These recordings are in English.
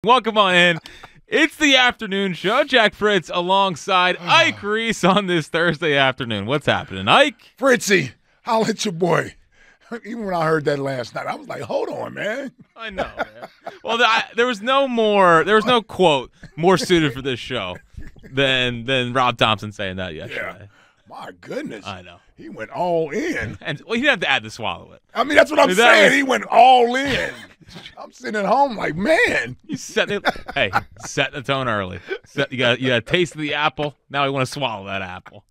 Welcome on in. It's the afternoon show. Jack Fritz alongside Ike Reese on this Thursday afternoon. What's happening, Ike? Fritzy, holla at your boy. Even when I heard that last night, I was like, hold on, man. I know, man. Well, there was no quote more suited for this show than Rob Thompson saying that yesterday. Yeah. My goodness. I know. He went all in. And well, he didn't have to add to swallow it. I mean, that's what I'm saying. He went all in. I'm sitting at home like, man. He's setting the tone early. You got a taste of the apple. Now we want to swallow that apple.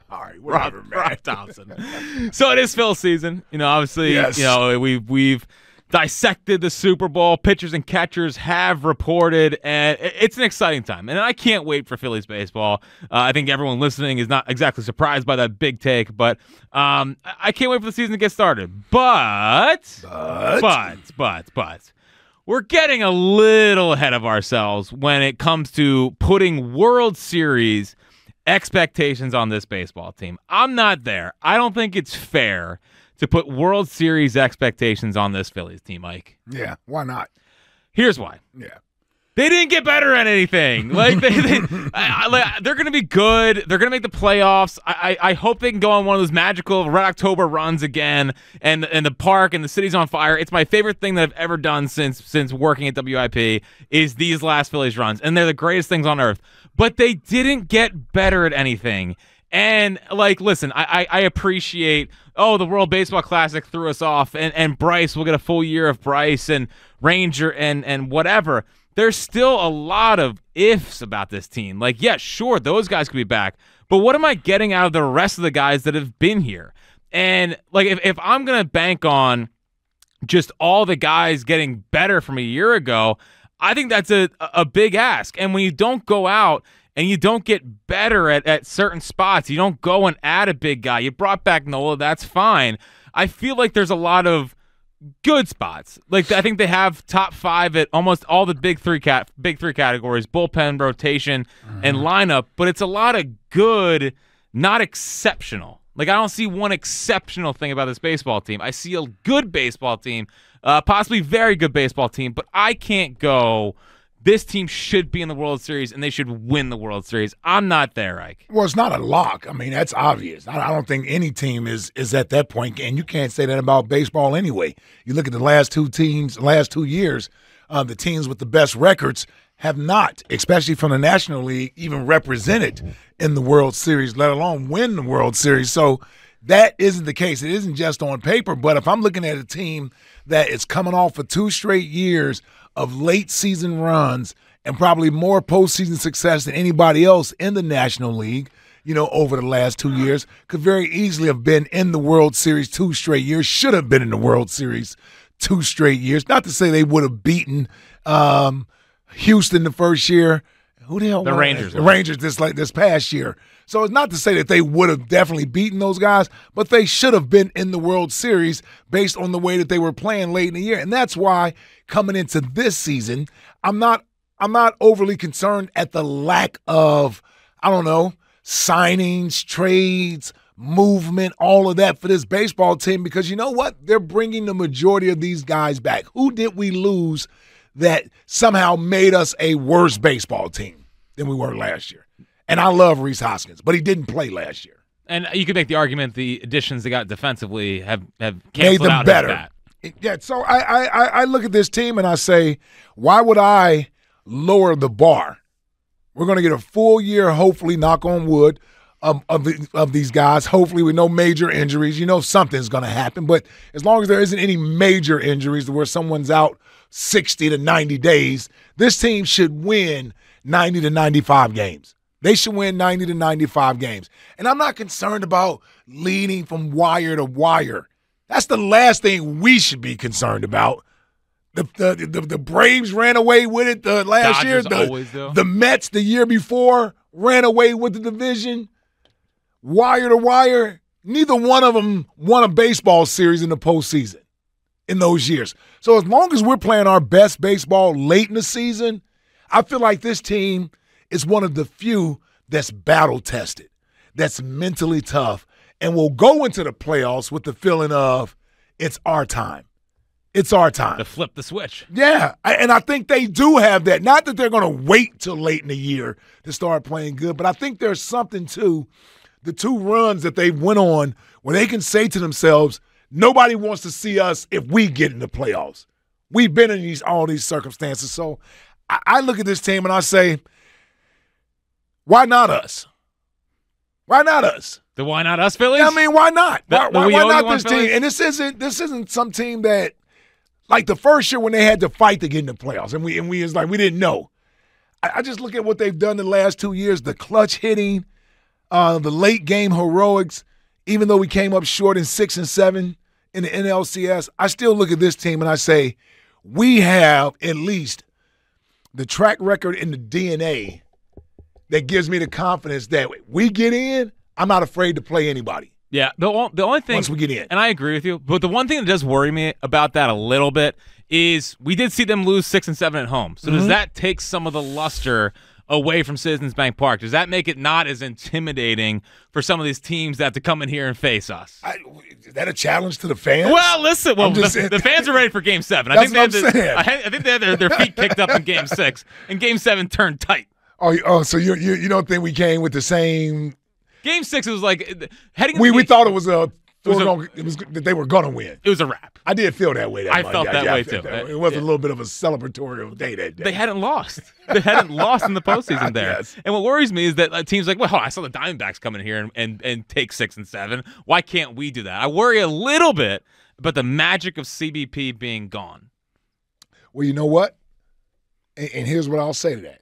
All right, whatever, man. Rob Thompson. So it is Phil season. Obviously, yes. We've dissected the Super Bowl. Pitchers and catchers have reported, and it's an exciting time. And I can't wait for Phillies baseball. I think everyone listening is not exactly surprised by that big take, but I can't wait for the season to get started. But we're getting a little ahead of ourselves when it comes to putting World Series expectations on this baseball team. I'm not there. I don't think it's fair to put World Series expectations on this Phillies team, Mike. Yeah, why not? Here's why. Yeah. They didn't get better at anything. Like they're going to be good. They're going to make the playoffs. I hope they can go on one of those magical Red October runs again. And the park and the city's on fire. It's my favorite thing that I've ever done since working at WIP is these last Phillies runs, and they're the greatest things on earth. But they didn't get better at anything. And, listen, I appreciate, the World Baseball Classic threw us off, and Bryce, we'll get a full year of Bryce and Ranger and whatever. There's still a lot of ifs about this team. Sure, those guys could be back, but what am I getting out of the rest of the guys that have been here? And, if I'm going to bank on just all the guys getting better from a year ago, I think that's a big ask. And when you don't go out and you don't get better at certain spots, you don't go and add a big guy. You brought back Nola, that's fine. I feel like there's a lot of good spots. I think they have top 5 at almost all the big three categories: bullpen, rotation, and lineup. But it's a lot of good, not exceptional. I don't see one exceptional thing about this baseball team. I see a good baseball team, possibly very good baseball team, but I can't go, this team should be in the World Series and they should win the World Series. I'm not there, Ike. Well, it's not a lock. I mean, that's obvious. I don't think any team is at that point, and you can't say that about baseball anyway. You look at the last 2 years, the teams with the best records have not, especially from the National League, even represented in the World Series, let alone win the World Series. So that isn't the case. It isn't just on paper, but if I'm looking at a team that is coming off of 2 straight years of late season runs and probably more postseason success than anybody else in the National League, over the last 2 years, could very easily have been in the World Series 2 straight years, should have been in the World Series 2 straight years. Not to say they would have beaten Houston the first year. Who the hell? The Rangers. The Rangers this past year. So it's not to say that they would have definitely beaten those guys, but they should have been in the World Series based on the way that they were playing late in the year. And that's why coming into this season, I'm not overly concerned at the lack of, signings, trades, movement, all of that for this baseball team, because you know what? They're bringing the majority of these guys back. Who did we lose that somehow made us a worse baseball team than we were last year? And I love Reese Hoskins, but he didn't play last year. And you could make the argument the additions they got defensively have made them out better. Yeah, so I look at this team and I say, why would I lower the bar? We're going to get a full year, hopefully, knock on wood, of these guys, hopefully with no major injuries. Something's going to happen, but as long as there isn't any major injuries where someone's out 60 to 90 days, this team should win 90 to 95 games. They should win 90 to 95 games. And I'm not concerned about leading from wire to wire. That's the last thing we should be concerned about. The Braves ran away with it last Dodgers year. always do. The Mets the year before ran away with the division. Wire to wire, neither one of them won a baseball series in the postseason in those years. So as long as we're playing our best baseball late in the season, I feel like this team is one of the few that's battle-tested, that's mentally tough, and will go into the playoffs with the feeling of it's our time. it's our time. To flip the switch. Yeah, and I think they do have that. Not that they're going to wait till late in the year to start playing good, but I think there's something to the 2 runs that they went on where they can say to themselves, nobody wants to see us if we get in the playoffs. We've been in all these circumstances. So I look at this team and I say, why not us? Why not us? The why not us Phillies? I mean, why not? Why not this Phillies? team? And this isn't some team that, like the first year when they had to fight to get in the playoffs, and we was like we didn't know. I just look at what they've done the last 2 years: the clutch hitting, the late game heroics. Even though we came up short in 6 and 7 in the NLCS, I still look at this team and I say we have at least the track record in the DNA that gives me the confidence that we get in. I'm not afraid to play anybody. Yeah, the only thing once we get in, and I agree with you, but the one thing that does worry me about that a little bit is we did see them lose 6 and 7 at home. So does that take some of the luster away from Citizens Bank Park? Does that make it not as intimidating for some of these teams that have to come in here and face us? Is that a challenge to the fans? Well, listen, the fans are ready for Game 7. I think they had their feet kicked up in Game 6, and Game 7 turned tight. Oh, so you don't think we came with the same? Game 6, it was like heading. We thought it was that they were gonna win. It was a wrap. I did feel that way. I felt that way too. It was a little bit of a celebratory day that day. They hadn't lost. They hadn't lost in the postseason there. Yes. And what worries me is that teams like, well, I saw the Diamondbacks come in here and take 6 and 7. Why can't we do that? I worry a little bit about the magic of CBP being gone. Well, you know what? And here's what I'll say to that.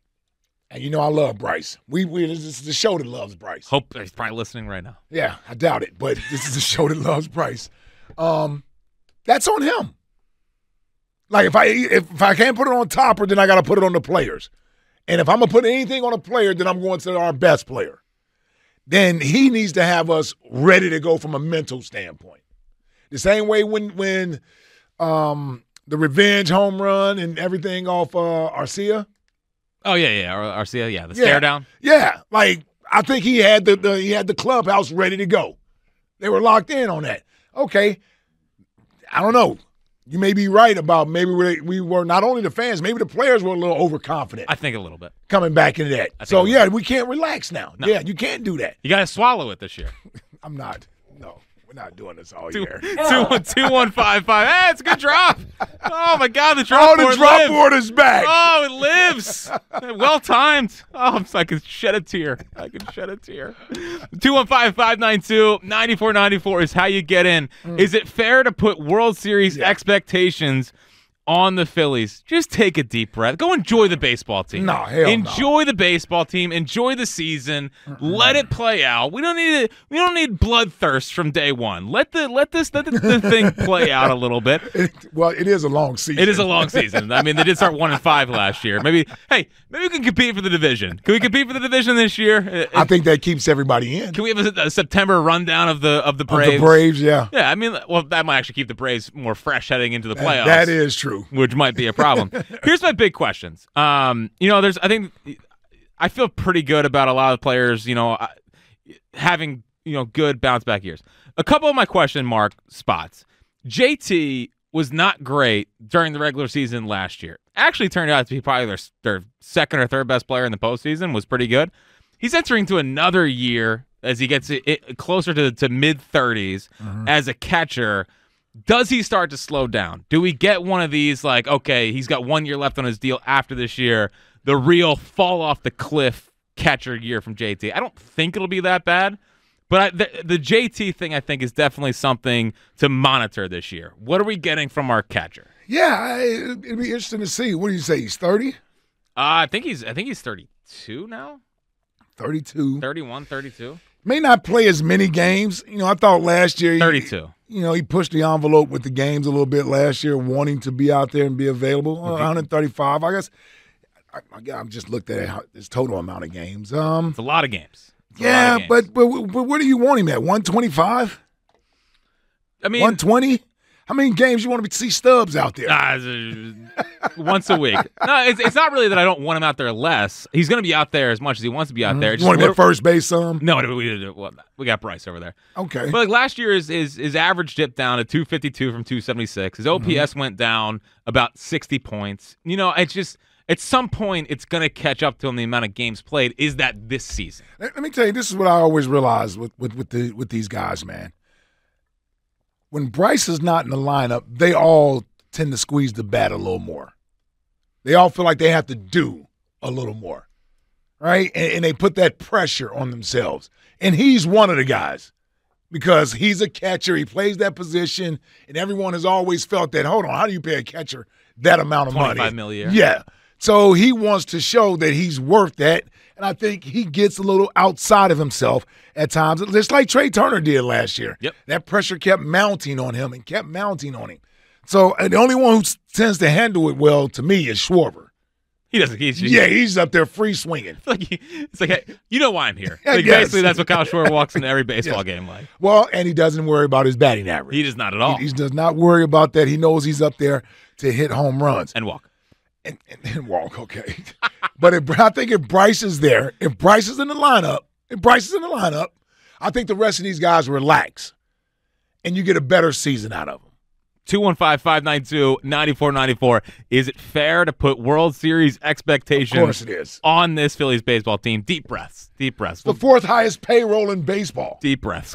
And you know I love Bryce. This is the show that loves Bryce. Hope he's probably listening right now. Yeah, I doubt it, but this is the show that loves Bryce. That's on him. Like if I can't put it on Topper, then I got to put it on the players. And if I'm gonna put anything on a player, then I'm going to our best player. Then he needs to have us ready to go from a mental standpoint. The same way when the revenge home run and everything off Arcia. Oh yeah, Arcia, the stare down. Yeah, like I think he had the clubhouse ready to go. They were locked in on that. Okay, I don't know. You may be right about maybe we were not only the fans, maybe the players were a little overconfident. I think a little bit coming back into that. So yeah, we can't relax now. No. Yeah, you can't do that. You got to swallow it this year. I'm not. No. We're not doing this all year. 2-1-2-1-5-5. Hey, it's a good drop. Oh, my God, the drop board. Oh, the drop board is back. Oh, it lives. Well timed. Oh, I can shed a tear. 215-592-9494 is how you get in. Is it fair to put World Series expectations on the Phillies? Just take a deep breath. Go enjoy the baseball team. No, hell enjoy the baseball team. Enjoy the season. Let it play out. We don't need bloodthirst from day one. Let the thing play out a little bit. It is a long season. It is a long season. I mean, they did start 1-5 last year. Maybe we can compete for the division. Can we compete for the division this year? I think that keeps everybody in. Can we have a September rundown of the Braves? Of the Braves, yeah. Yeah, I mean, well, that might actually keep the Braves more fresh heading into the playoffs. That is true. Which might be a problem. Here's my big questions. I feel pretty good about a lot of players, having, good bounce back years. A couple of my question mark spots. JT was not great during the regular season last year. Actually turned out to be probably their second or third best player in the postseason, was pretty good. He's entering to another year as he gets closer to mid-30s as a catcher. Does he start to slow down? Do we get one of these, like, okay, he's got 1 year left on his deal after this year, the real fall off the cliff catcher year from JT? I don't think it'll be that bad, but the JT thing, I think, is definitely something to monitor this year. What are we getting from our catcher? Yeah, it'd be interesting to see. What do you say, he's 30? I think he's 32 now. 32. 31, 32. May not play as many games. I thought last year 32. He pushed the envelope with the games a little bit last year, wanting to be out there and be available. 135, I guess. I just looked at his total amount of games. It's a lot of games. But where do you want him at? 125? I mean, 120? How many games you want to see Stubbs out there? Once a week. No, it's not really that I don't want him out there less. He's going to be out there as much as he wants to be out there. You want him at first base some? No, we got Bryce over there. Okay. But like last year, his average dipped down to 252 from 276. His OPS went down about 60 points. You know, it's just at some point it's going to catch up to him the amount of games played. Is that this season? Let me tell you, this is what I always realize with these guys, man. When Bryce is not in the lineup, they all tend to squeeze the bat a little more. They all feel like they have to do a little more, right? And they put that pressure on themselves. And he's one of the guys because he's a catcher. He plays that position, and everyone has always felt that, hold on, how do you pay a catcher that amount of money? $25 million a year. Yeah. So he wants to show that he's worth that, and I think he gets a little outside of himself at times, just like Trey Turner did last year. Yep. That pressure kept mounting on him and kept mounting on him. So the only one who tends to handle it well to me is Schwarber. He doesn't. He's up there free swinging. It's like, hey, you know why I'm here. Yes. Basically, that's what Kyle Schwarber walks into every baseball game like. Well, and he doesn't worry about his batting average. He does not at all. He does not worry about that. He knows he's up there to hit home runs. And walk. And walk, okay. But I think if Bryce is there, if Bryce is in the lineup, I think the rest of these guys relax, and you get a better season out of them. 215-592-9494. Is it fair to put World Series expectations Of course it is. On this Phillies baseball team? Deep breaths. Deep breaths. The fourth highest payroll in baseball. Deep breaths.